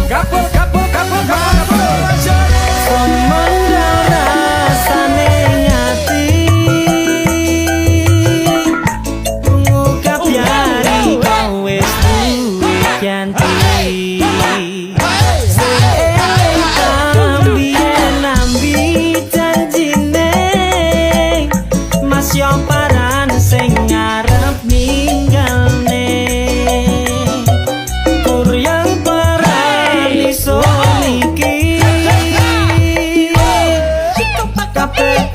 Kapul kapul kapul kapul Semendang rasane ngati Ngungkap yari kau wis duwe ganti Seeling tambien nambi janjine Mas yo paran sing ngarep ninggalne Kuryang paran iso niki kabeh